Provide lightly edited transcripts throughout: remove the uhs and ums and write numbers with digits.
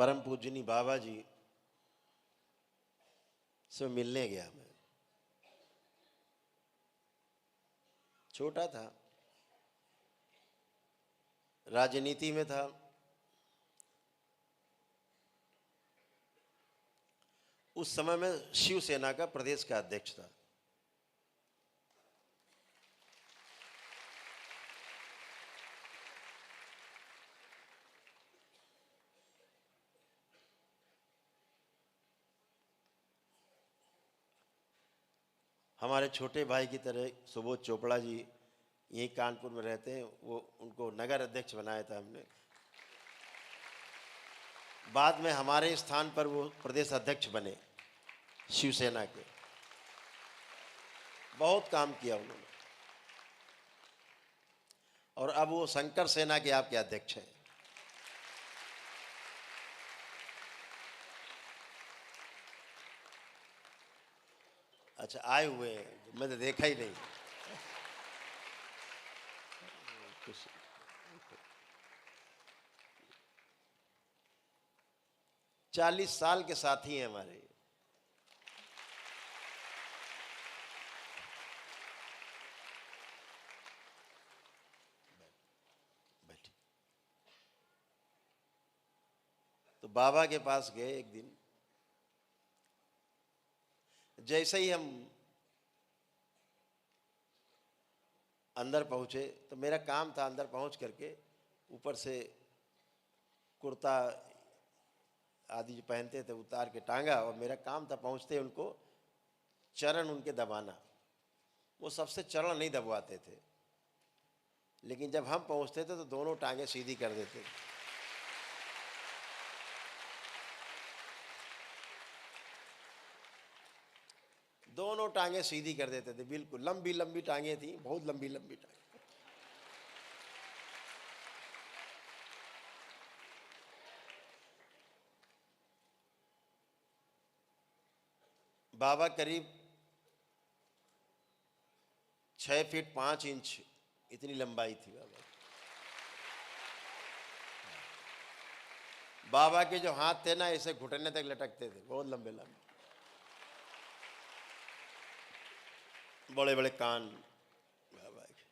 परम पूजनी बाबा जी से मिलने गया। मैं छोटा था, राजनीति में था। उस समय मैं शिवसेना का प्रदेश का अध्यक्ष था। हमारे छोटे भाई की तरह सुबोध चोपड़ा जी यहीं कानपुर में रहते हैं, वो उनको नगर अध्यक्ष बनाया था हमने। बाद में हमारे स्थान पर वो प्रदेश अध्यक्ष बने शिवसेना के। बहुत काम किया उन्होंने, और अब वो शंकर सेना के आपके अध्यक्ष हैं। अच्छा, आए हुए हैं, मैं तो देखा ही नहीं। 40 साल के साथी हैं हमारे। बैठिए। तो बाबा के पास गए एक दिन। जैसे ही हम अंदर पहुंचे तो मेरा काम था अंदर पहुंच करके ऊपर से कुर्ता आदि जो पहनते थे उतार के टांगा, और मेरा काम था पहुंचते उनको चरण उनके दबाना। वो सबसे चरण नहीं दबवाते थे, लेकिन जब हम पहुंचते थे तो दोनों टांगे सीधी कर देते। दोनों टांगे सीधी कर देते थे, बिल्कुल लंबी लंबी टांगे थी, बहुत लंबी लंबी टांगे। बाबा करीब 6 फीट 5 इंच इतनी लंबाई थी बाबा। बाबा के जो हाथ थे ना ऐसे घुटने तक लटकते थे, बहुत लंबे लंबे, बड़े बड़े कान बाबा के।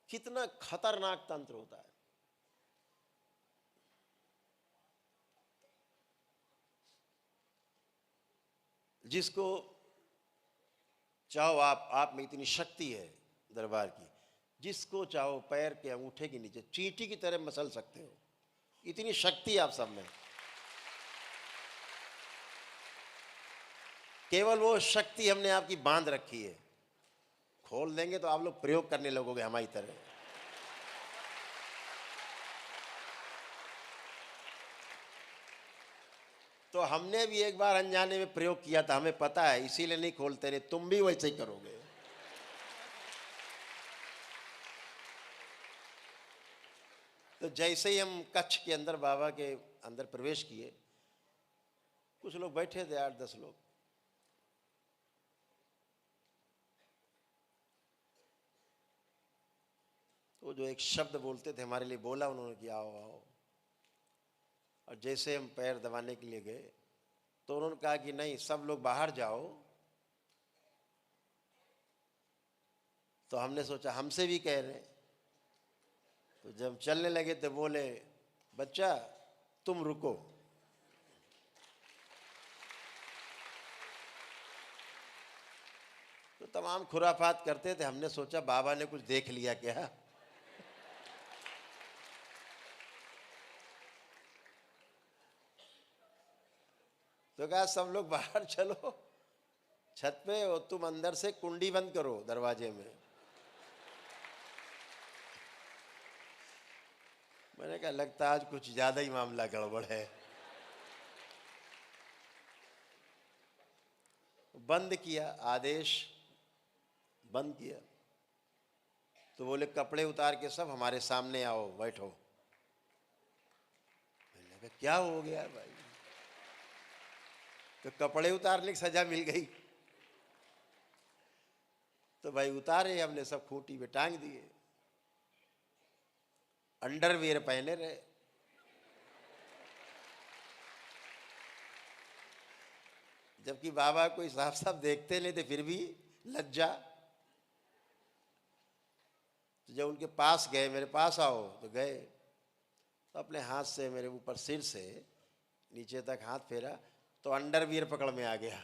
कितना खतरनाक तंत्र होता है। जिसको चाहो आप में इतनी शक्ति है दरबार की, जिसको चाहो पैर के अंगूठे के नीचे चींटी की तरह मसल सकते हो, इतनी शक्ति आप सब में। केवल वो शक्ति हमने आपकी बांध रखी है, खोल देंगे तो आप लोग प्रयोग करने लगोगे हमारी तरह। तो हमने भी एक बार अनजाने में प्रयोग किया था, हमें पता है, इसीलिए नहीं खोलते रहे। तुम भी वैसे ही करोगे। तो जैसे ही हम कक्ष के अंदर बाबा के अंदर प्रवेश किए, कुछ लोग बैठे थे, 8-10 लोग। तो जो एक शब्द बोलते थे हमारे लिए बोला उन्होंने कि आओ आओ। और जैसे हम पैर दबाने के लिए गए तो उन्होंने कहा कि नहीं, सब लोग बाहर जाओ। तो हमने सोचा हमसे भी कह रहे हैं। तो जब चलने लगे तो बोले, बच्चा तुम रुको। तो तमाम खुराफात करते थे। हमने सोचा बाबा ने कुछ देख लिया क्या। तो कहा सब लोग बाहर चलो छत पे, और तुम अंदर से कुंडी बंद करो दरवाजे में। मैंने कहा लगता आज कुछ ज्यादा ही मामला गड़बड़ है। बंद किया, आदेश बंद किया। तो बोले कपड़े उतार के सब हमारे सामने आओ, बैठो। मैंने कहा क्या हो गया भाई। तो कपड़े उतारने की सजा मिल गई। तो भाई उतारे, हमने सब खूंटी पे टांग दिए। अंडरवियर पहने रहे। जबकि बाबा कोई साफ साफ देखते नहीं थे, फिर भी लज्जा। तो जब उनके पास गए, मेरे पास आओ, तो गए, तो अपने हाथ से मेरे ऊपर सिर से नीचे तक हाथ फेरा, तो अंडरवियर पकड़ में आ गया।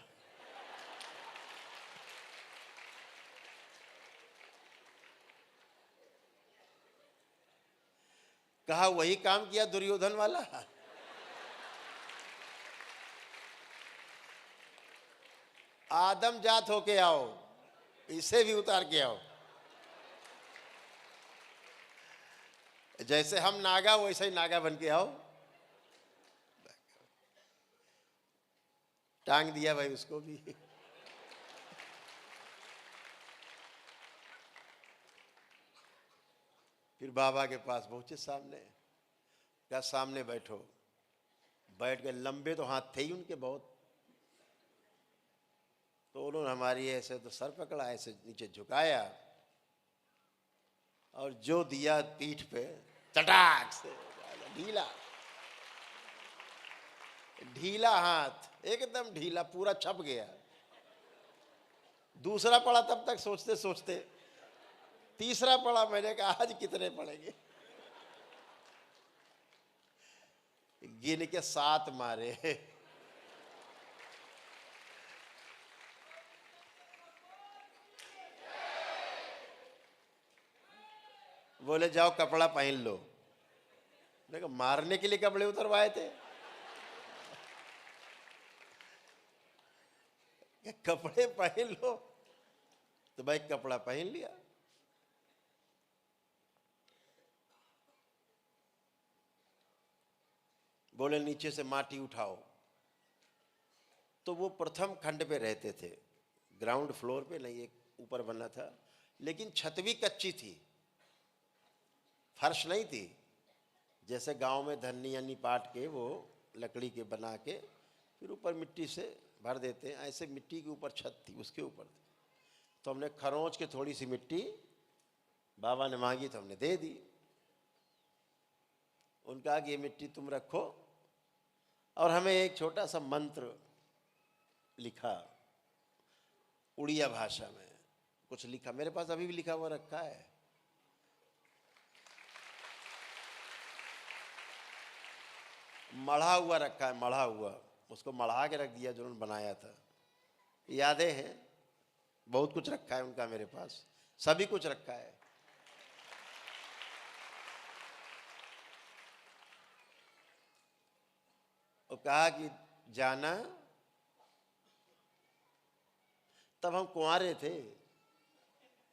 कहा वही काम किया दुर्योधन वाला। आदम जात होके आओ, इसे भी उतार के आओ। जैसे हम नागा, वैसे ही नागा बन के आओ। टांग दिया भाई उसको भी। फिर बाबा के पास पहुंचे, सामने क्या, सामने बैठो। बैठ गए, लंबे तो हाथ थे ही उनके बहुत। तो उन्होंने हमारी ऐसे तो सर पकड़ा, ऐसे नीचे झुकाया, और जो दिया पीठ पे, चटाक से ढीला ढीला हाथ, एकदम ढीला, पूरा छप गया। दूसरा पड़ा तब तक सोचते सोचते, तीसरा पड़ा, मैंने कहा आज कितने पड़ेंगे। गिन के 7 मारे। बोले जाओ कपड़ा पहन लो। देखो, मारने के लिए कपड़े उतरवाए थे। कपड़े पहन लो, तो भाई कपड़ा पहन लिया। बोले नीचे से माटी उठाओ। तो वो प्रथम खंड पे रहते थे, ग्राउंड फ्लोर पे नहीं, एक ऊपर बना था, लेकिन छत भी कच्ची थी, फर्श नहीं थी। जैसे गांव में धन्नी अन्नी पाट के वो लकड़ी के बना के फिर ऊपर मिट्टी से भर देते हैं, ऐसे मिट्टी के ऊपर छत थी, उसके ऊपर थी। तो हमने खरोंच के थोड़ी सी मिट्टी बाबा ने मांगी, तो हमने दे दी। उनका कि ये मिट्टी तुम रखो, और हमें एक छोटा सा मंत्र लिखा, उड़िया भाषा में कुछ लिखा, मेरे पास अभी भी लिखा हुआ रखा है। मढ़ा हुआ रखा है, मढ़ा हुआ, उसको मढ़ा के रख दिया जो उन्होंने बनाया था। यादें हैं, बहुत कुछ रखा है उनका मेरे पास, सभी कुछ रखा है। और कहा कि जाना, तब हम कुंवारे थे,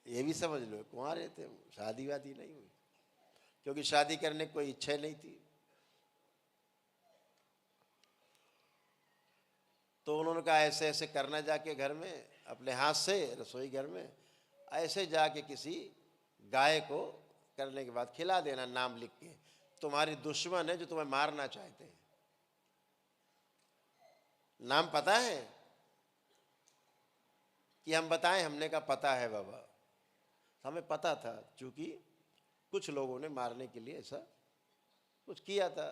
ये भी समझ लो, कुंवारे थे, शादी वादी नहीं हुई, क्योंकि शादी करने की कोई इच्छा नहीं थी। तो उन्होंने कहा ऐसे ऐसे करना, जाके घर में अपने हाथ से रसोई घर में ऐसे जाके किसी गाय को करने के बाद खिला देना, नाम लिख के, तुम्हारी दुश्मन है जो तुम्हें मारना चाहते हैं। नाम पता है कि हम बताएं? हमने कहा पता है बाबा, हमें पता था, क्योंकि कुछ लोगों ने मारने के लिए ऐसा कुछ किया था,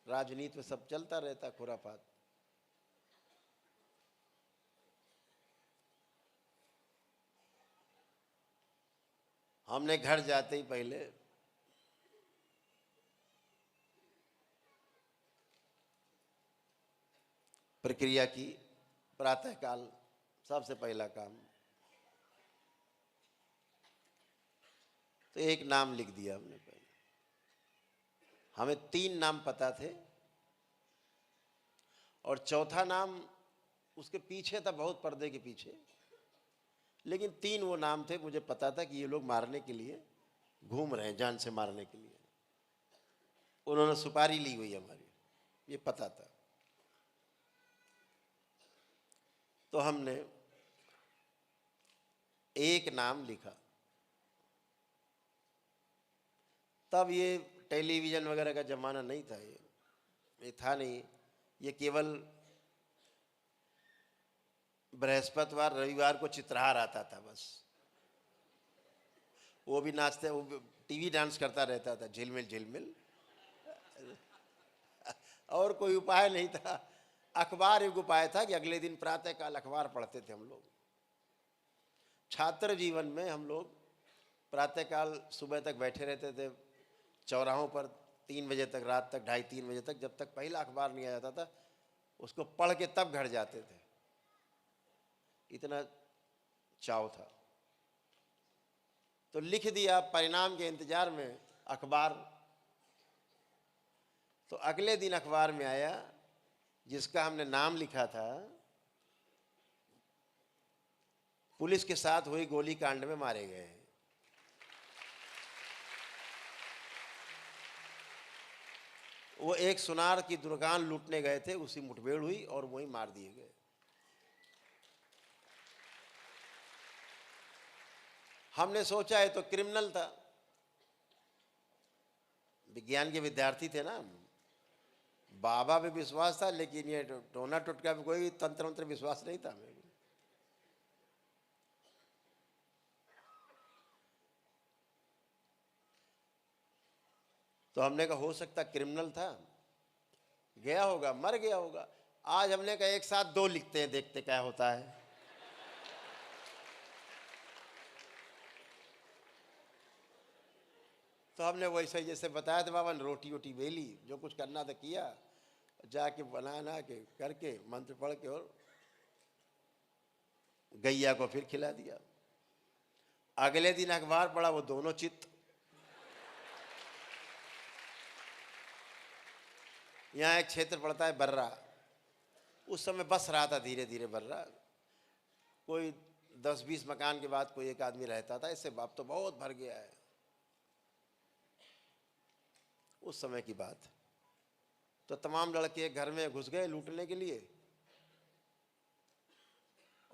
राजनीति में सब चलता रहता खुरापात। हमने घर जाते ही पहले प्रक्रिया की, प्रातःकाल सबसे पहला काम, तो एक नाम लिख दिया हमने पहले। हमें 3 नाम पता थे, और चौथा नाम उसके पीछे था, बहुत पर्दे के पीछे, लेकिन 3 वो नाम थे मुझे पता था कि ये लोग मारने के लिए घूम रहे हैं, जान से मारने के लिए। उन्होंने सुपारी ली हुई हमारी, ये पता था। तो हमने एक नाम लिखा। तब ये टेलीविज़न वगैरह का ज़माना नहीं था, ये था नहीं, ये केवल बृहस्पतिवार रविवार को चित्रहार आता था बस, वो भी नाचते, वो टीवी डांस करता रहता था, झिलमिल झिलमिल, और कोई उपाय नहीं था। अखबार एक उपाय था कि अगले दिन प्रातःकाल अखबार पढ़ते थे हम लोग। छात्र जीवन में हम लोग प्रातःकाल सुबह तक बैठे रहते थे चौराहों पर, 3 बजे तक, रात तक 2:30-3 बजे तक, जब तक पहला अखबार नहीं आ जाता था उसको पढ़ के तब घर जाते थे, इतना चाव था। तो लिख दिया परिणाम के इंतजार में अखबार। तो अगले दिन अखबार में आया जिसका हमने नाम लिखा था, पुलिस के साथ हुई गोली कांड में मारे गए। वो एक सुनार की दुकान लूटने गए थे, उसी मुठभेड़ हुई और वही मार दिए गए। हमने सोचा है तो क्रिमिनल था, विज्ञान के विद्यार्थी थे ना, बाबा पे विश्वास था, लेकिन ये टोना टुटका पे कोई तंत्र मंत्र विश्वास नहीं था हमें। तो हमने कहा हो सकता क्रिमिनल था, गया होगा, मर गया होगा। आज हमने कहा एक साथ 2 लिखते हैं, देखते क्या होता है। तो हमने वैसे ही जैसे बताया था बाबा ने, रोटी वोटी बेली, जो कुछ करना था किया, जाके बना के करके मंत्र पढ़ के और गैया को फिर खिला दिया। अगले दिन अखबार पढ़ा, वो दोनों चित्त। यहाँ एक क्षेत्र पड़ता है बर्रा, उस समय बस रहा था धीरे धीरे बर्रा, कोई 10-20 मकान के बाद कोई एक आदमी रहता था, इससे अब तो बहुत भर गया है। उस समय की बात। तो तमाम लड़के घर में घुस गए लूटने के लिए,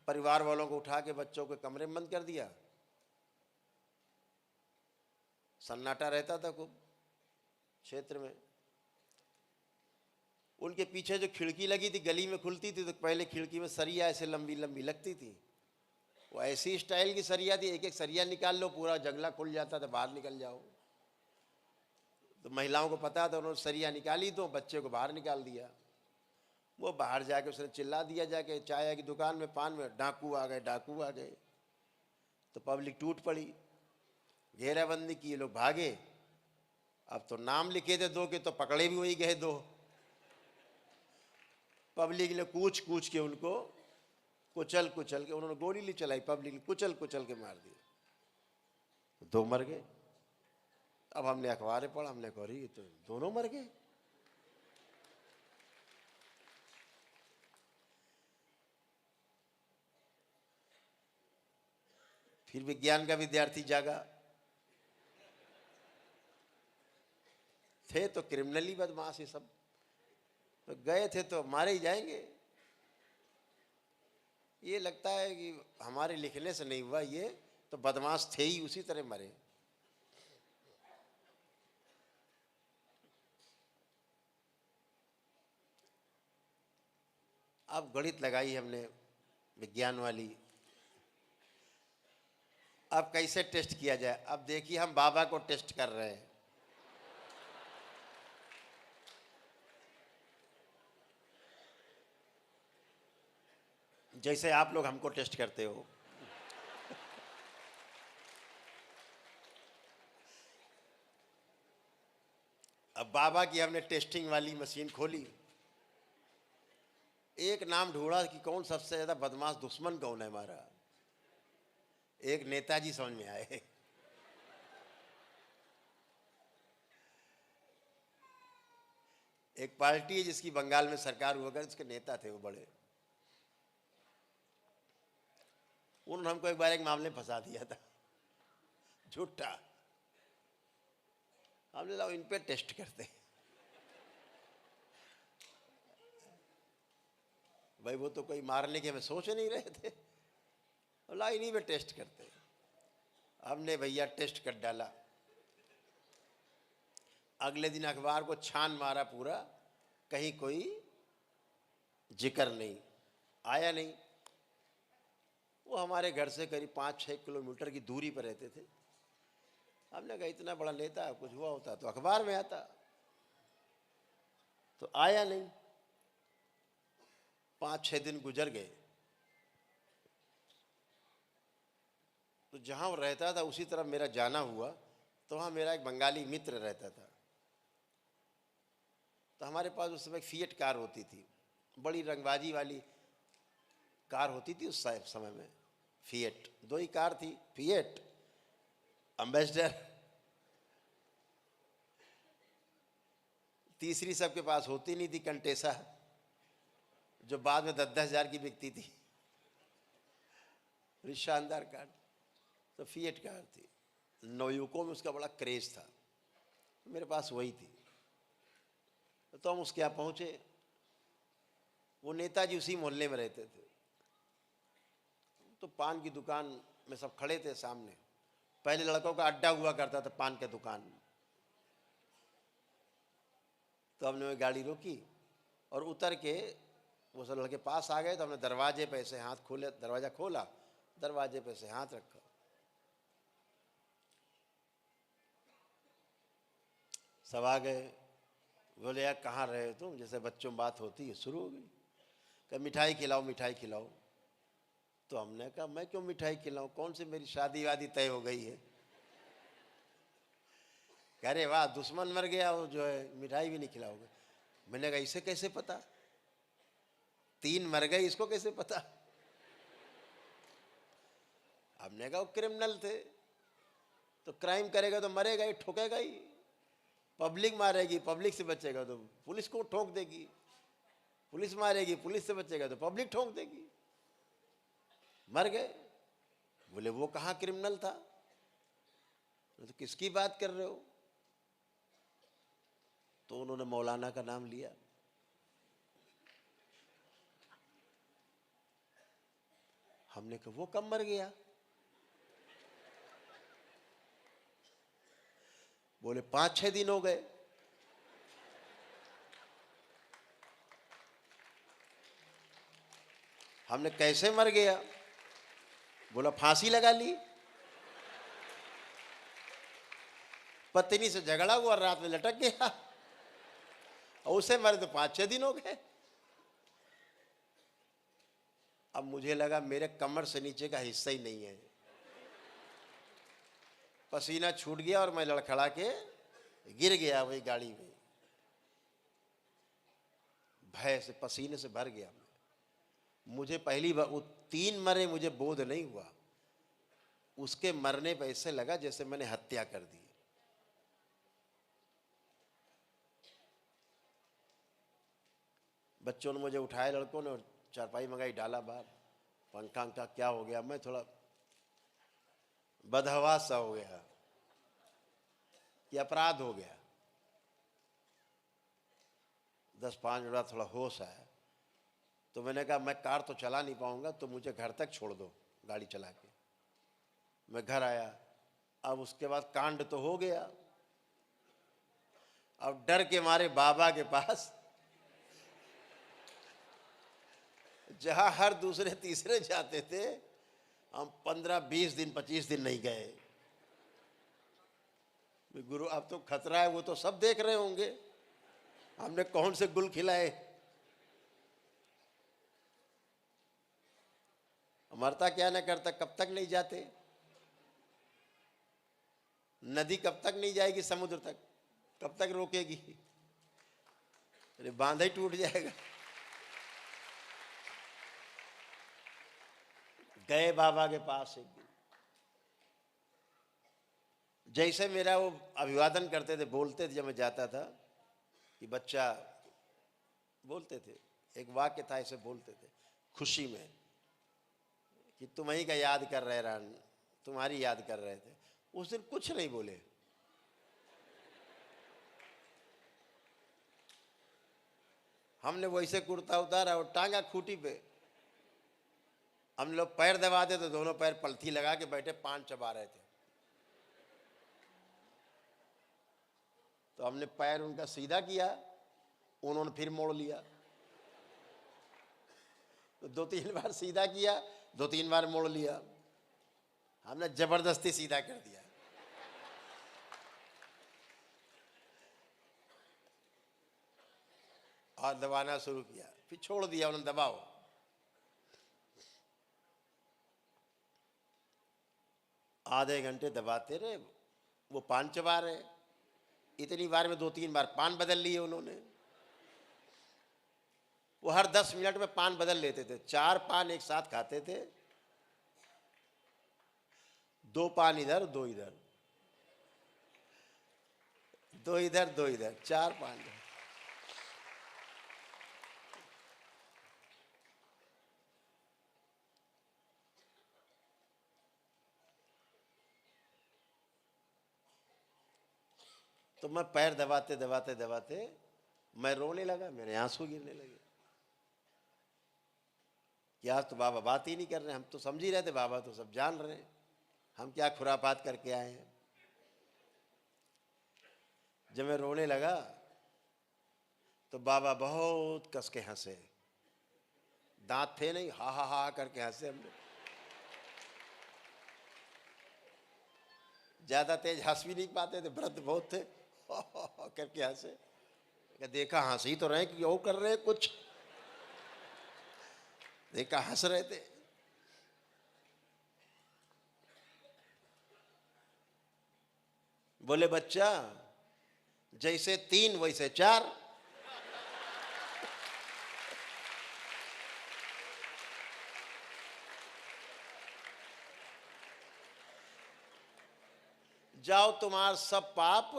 परिवार वालों को उठा के बच्चों के कमरे में बंद कर दिया। सन्नाटा रहता था खूब क्षेत्र में। उनके पीछे जो खिड़की लगी थी गली में खुलती थी, तो पहले खिड़की में सरिया ऐसे लंबी लंबी लगती थी, वो ऐसी स्टाइल की सरिया थी, एक एक सरिया निकाल लो पूरा जंगला खुल जाता था, बाहर निकल जाओ। तो महिलाओं को पता था, उन्होंने सरिया निकाली तो बच्चे को बाहर निकाल दिया। वो बाहर जाके उसने चिल्ला दिया जाके चाय की दुकान में, पान में, डाकू आ गए, डाकू आ गए। तो पब्लिक टूट पड़ी, घेराबंदी की, लोग भागे। अब तो नाम लिखे थे 2 के, तो पकड़े भी वही गए 2। पब्लिक ने कूच कूच के उनको कुचल कुचल के, उन्होंने गोली ली चलाई, पब्लिक ने कुचल कुचल के मार दिए, 2 मर गए। अब हमने अखबारें पढ़ा, हमने कहा ये तो दोनों मर गए। फिर विज्ञान का विद्यार्थी जागा, थे तो क्रिमिनली बदमाश, ये सब तो गए थे तो मारे ही जाएंगे। ये लगता है कि हमारे लिखने से नहीं हुआ, ये तो बदमाश थे ही, उसी तरह मरे। अब गणित लगाई हमने विज्ञान वाली, अब कैसे टेस्ट किया जाए। अब देखिए हम बाबा को टेस्ट कर रहे हैं, जैसे आप लोग हमको टेस्ट करते हो। अब बाबा की हमने टेस्टिंग वाली मशीन खोली, एक नाम ढूंढा कि कौन सबसे ज्यादा बदमाश दुश्मन कौन है हमारा। एक नेताजी समझ में आए। एक पार्टी है जिसकी बंगाल में सरकार हुआ कर, उसके नेता थे वो बड़े, उन्होंने हमको एक बार एक मामले में फंसा दिया था, झूठा। हमने लाओ इन पे टेस्ट करते हैं। भाई वो तो कोई मारने के हमें सोच नहीं रहे थे, ला इन्हीं पे टेस्ट करते हैं। हमने भैया टेस्ट कर डाला। अगले दिन अखबार को छान मारा पूरा, कहीं कोई जिक्र नहीं, आया नहीं। वो हमारे घर से करीब 5-6 किलोमीटर की दूरी पर रहते थे। हमने कहा इतना बड़ा नेता, कुछ हुआ होता तो अखबार में आता, तो आया नहीं। 5-6 दिन गुजर गए, तो जहाँ वो रहता था उसी तरफ मेरा जाना हुआ, तो वहाँ मेरा एक बंगाली मित्र रहता था। तो हमारे पास उस समय फिएट कार होती थी, बड़ी रंगबाजी वाली कार होती थी उस समय में। फिएट, 2 ही कार थी, फिएट, अम्बेसडर, तीसरी सबके पास होती नहीं थी, कंटेसा, जो बाद में 10-10 हज़ार की बिकती थी। शानदार कार, तो फिएट कार थी। नवयुवकों में उसका बड़ा क्रेज था, मेरे पास वही थी। तो हम उसके यहाँ पहुँचे, वो नेताजी उसी मोहल्ले में रहते थे। तो पान की दुकान में सब खड़े थे सामने, पहले लड़कों का अड्डा हुआ करता था पान के दुकान में। तो हमने वो गाड़ी रोकी और उतर के वो सब लड़के पास आ गए, तो हमने दरवाजे पे से हाथ खोले, दरवाज़ा खोला, दरवाजे पे से हाथ रखा, सब आ गए। बोले यार कहाँ रहे तुम, जैसे बच्चों में बात होती है, शुरू हो गई। कहा मिठाई खिलाओ, मिठाई खिलाओ। तो हमने कहा मैं क्यों मिठाई खिलाऊं, कौन सी मेरी शादी वादी तय हो गई है। कह रहे वाह, दुश्मन मर गया वो जो है मिठाई भी नहीं खिलाओगे। मैंने कहा इसे कैसे पता, 3 मर गए, इसको कैसे पता। हमने कहा वो क्रिमिनल थे, तो क्राइम करेगा तो मरेगा ही, ठोकेगा ही। पब्लिक मारेगी, पब्लिक से बचेगा तो पुलिस को ठोक देगी, पुलिस मारेगी, पुलिस से बचेगा तो पब्लिक ठोक देगी। मर गए। बोले वो कहाँ क्रिमिनल था, तो किसकी बात कर रहे हो। तो उन्होंने मौलाना का नाम लिया। हमने कहा वो कब मर गया। बोले 5-6 दिन हो गए। हमने कैसे मर गया। बोला फांसी लगा ली, पत्नी से झगड़ा हुआ, रात में लटक गया, और उसे मरे तो 5-6 दिन हो गए। अब मुझे लगा मेरे कमर से नीचे का हिस्सा ही नहीं है, पसीना छूट गया और मैं लड़खड़ा के गिर गया वही गाड़ी में, भय से पसीने से भर गया। मुझे पहली बार वो 3 मरे, मुझे बोध नहीं हुआ। उसके मरने पर ऐसे लगा जैसे मैंने हत्या कर दी। बच्चों ने मुझे उठाया, लड़कों ने, और चारपाई मंगाई, डाला बाहर, पंखा अंखा, क्या हो गया। मैं थोड़ा बदहवास सा हो गया कि अपराध हो गया। 10-5 मिनट बाद थोड़ा होश आया, तो मैंने कहा मैं कार तो चला नहीं पाऊंगा, तो मुझे घर तक छोड़ दो गाड़ी चला के। मैं घर आया। अब उसके बाद कांड तो हो गया। अब डर के मारे बाबा के पास, जहां हर दूसरे तीसरे जाते थे, हम 15-20 दिन 25 दिन नहीं गए। गुरु अब तो खतरा है, वो तो सब देख रहे होंगे, हमने कौन से गुल खिलाए। मरता क्या ना करता, कब तक नहीं जाते, नदी कब तक नहीं जाएगी समुद्र तक, कब तक रोकेगी। अरे बांध ही टूट जाएगा। गए बाबा के पास एक दिन, जैसे मेरा वो अभिवादन करते थे, बोलते थे जब मैं जाता था कि बच्चा, बोलते थे, एक वाक्य था ऐसे बोलते थे खुशी में कि तुम्हीं का याद कर रहे रान, तुम्हारी याद कर रहे थे। उस दिन कुछ नहीं बोले। हमने वैसे कुर्ता उतारा और टांगा खूटी पे, हम लोग पैर दबाते तो दोनों पैर पलथी लगा के बैठे पान चबा रहे थे। तो हमने पैर उनका सीधा किया, उन्होंने फिर मोड़ लिया। तो 2-3 बार सीधा किया, 2-3 बार मोड़ लिया। हमने जबरदस्ती सीधा कर दिया। और दबाना शुरू किया, फिर छोड़ दिया उन्होंने, दबाओ। आधे घंटे दबाते रहे, वो पान चबा रहे। इतनी बार में 2-3 बार पान बदल लिए उन्होंने। वो हर 10 मिनट में पान बदल लेते थे, 4 पान एक साथ खाते थे, 2 पान इधर 2 इधर, 2 इधर 2 इधर, 4 पान। तो मैं पैर दबाते दबाते दबाते मैं रोने लगा, मेरे आंसू गिरने लगे कि आज तो बाबा बात ही नहीं कर रहे। हम तो समझ ही रहे थे बाबा तो सब जान रहे हैं, हम क्या खुरापात करके आए हैं। जब मैं रोने लगा तो बाबा बहुत कस के हंसे, दांत थे नहीं, हा हा हा करके हंसे। हमने ज्यादा तेज हंस भी नहीं पाते थे, वृद्ध बहुत थे, करके हंसे। देखा हंस ही तो रहे कि वो कर रहे कुछ, देखा हंस रहे थे। बोले बच्चा जैसे 3 वैसे 4। जाओ तुम्हार सब पाप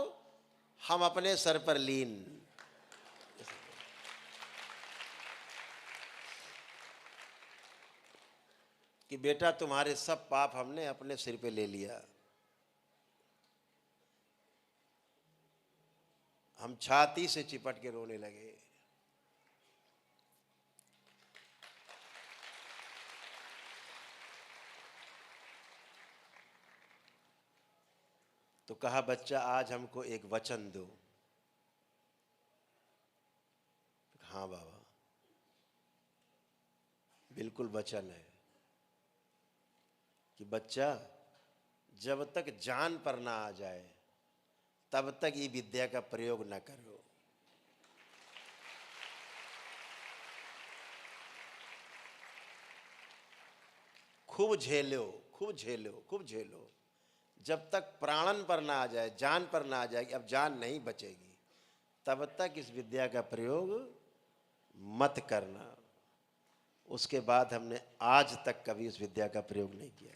हम अपने सर पर लीन। कि बेटा तुम्हारे सब पाप हमने अपने सिर पे ले लिया। हम छाती से चिपट के रोने लगे। तो कहा बच्चा आज हमको एक वचन दो। हाँ बाबा बिल्कुल वचन है कि बच्चा जब तक जान पर ना आ जाए तब तक ये विद्या का प्रयोग न करो। खूब झेलो, खूब झेलो, खूब झेलो, जब तक प्राणन पर ना आ जाए, जान पर ना आ जाए, अब जान नहीं बचेगी, तब तक इस विद्या का प्रयोग मत करना। उसके बाद हमने आज तक कभी इस विद्या का प्रयोग नहीं किया।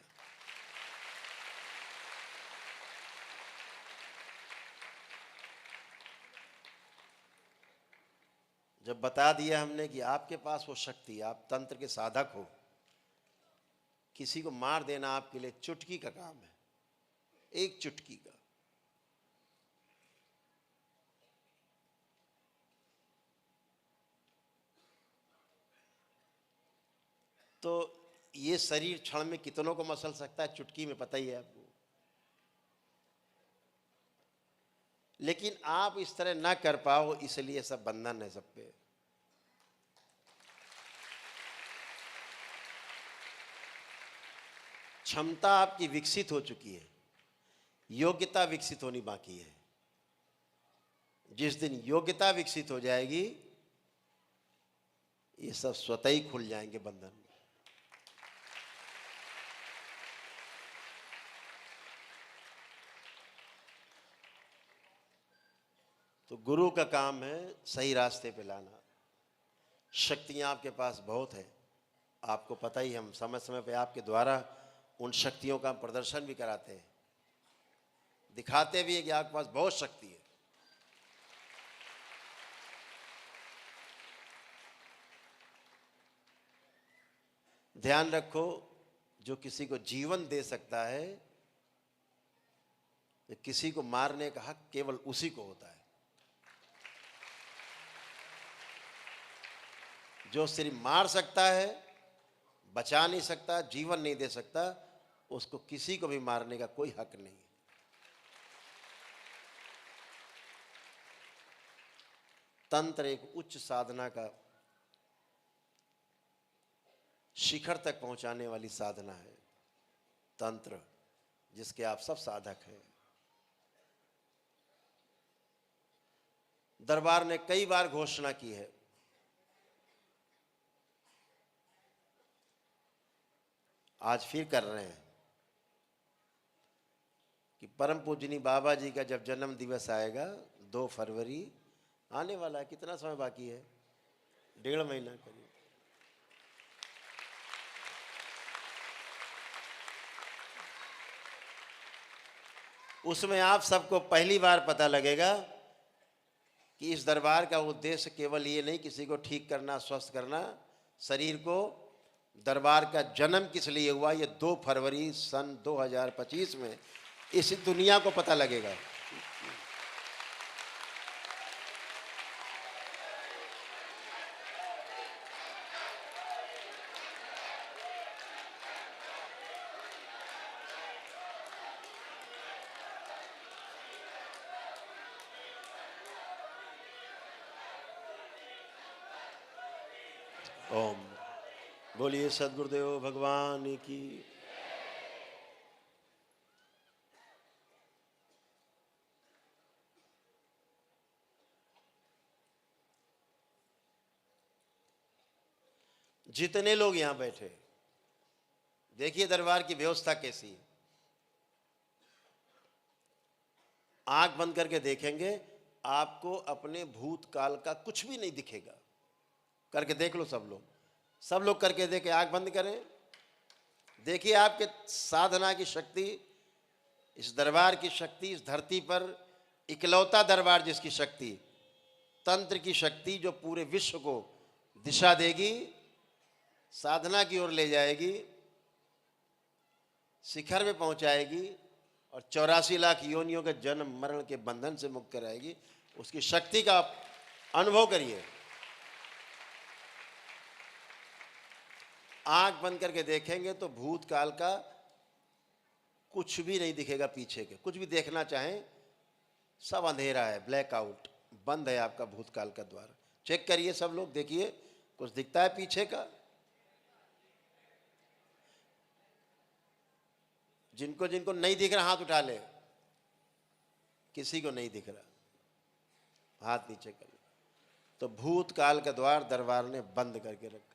जब बता दिया हमने कि आपके पास वो शक्ति, आप तंत्र के साधक हो, किसी को मार देना आपके लिए चुटकी का काम है, एक चुटकी का। तो ये शरीर क्षण में कितनों को मसल सकता है, चुटकी में, पता ही है आपको। लेकिन आप इस तरह ना कर पाओ, इसलिए सब बंधन है सब पे। क्षमता आपकी विकसित हो चुकी है, योग्यता विकसित होनी बाकी है। जिस दिन योग्यता विकसित हो जाएगी ये सब स्वतः ही खुल जाएंगे बंधन। तो गुरु का काम है सही रास्ते पे लाना। शक्तियां आपके पास बहुत है, आपको पता ही, हम समय समय पे आपके द्वारा उन शक्तियों का प्रदर्शन भी कराते हैं, दिखाते भी हैं कि आपके पास बहुत शक्ति है। ध्यान रखो, जो किसी को जीवन दे सकता है, किसी को मारने का हक केवल उसी को होता है। जो सिर्फ मार सकता है, बचा नहीं सकता, जीवन नहीं दे सकता, उसको किसी को भी मारने का कोई हक नहीं। तंत्र एक उच्च साधना का शिखर तक पहुंचाने वाली साधना है। तंत्र जिसके आप सब साधक हैं। दरबार ने कई बार घोषणा की है आज फिर कर रहे हैं कि परम पूजनी बाबा जी का जब जन्म दिवस आएगा 2 फरवरी आने वाला है। कितना समय बाकी है? 1.5 महीना करीब। उसमें आप सबको पहली बार पता लगेगा कि इस दरबार का उद्देश्य केवल ये नहीं किसी को ठीक करना, स्वस्थ करना शरीर को। दरबार का जन्म किस लिए हुआ, ये 2 फरवरी सन 2025 में इस दुनिया को पता लगेगा। ओम बोलिए सद्गुरुदेव भगवान की। जितने लोग यहां बैठे, देखिए दरबार की व्यवस्था कैसी है। आंख बंद करके देखेंगे, आपको अपने भूतकाल का कुछ भी नहीं दिखेगा। करके देख लो सब लोग करके देखें। आंख बंद करें, देखिए आपके साधना की शक्ति, इस दरबार की शक्ति, इस धरती पर इकलौता दरबार जिसकी शक्ति, तंत्र की शक्ति जो पूरे विश्व को दिशा देगी, साधना की ओर ले जाएगी, शिखर में पहुंचाएगी और 84 लाख योनियों के जन्म मरण के बंधन से मुक्त कराएगी। उसकी शक्ति का अनुभव करिए। आंख बंद करके देखेंगे तो भूतकाल का कुछ भी नहीं दिखेगा। पीछे के कुछ भी देखना चाहें, सब अंधेरा है, ब्लैकआउट, बंद है आपका भूतकाल का द्वार। चेक करिए सब लोग, देखिए कुछ दिखता है पीछे का? जिनको जिनको नहीं दिख रहा हाथ उठा ले। किसी को नहीं दिख रहा, हाथ नीचे कर ले। तो भूतकाल का द्वार दरबार ने बंद करके रखा।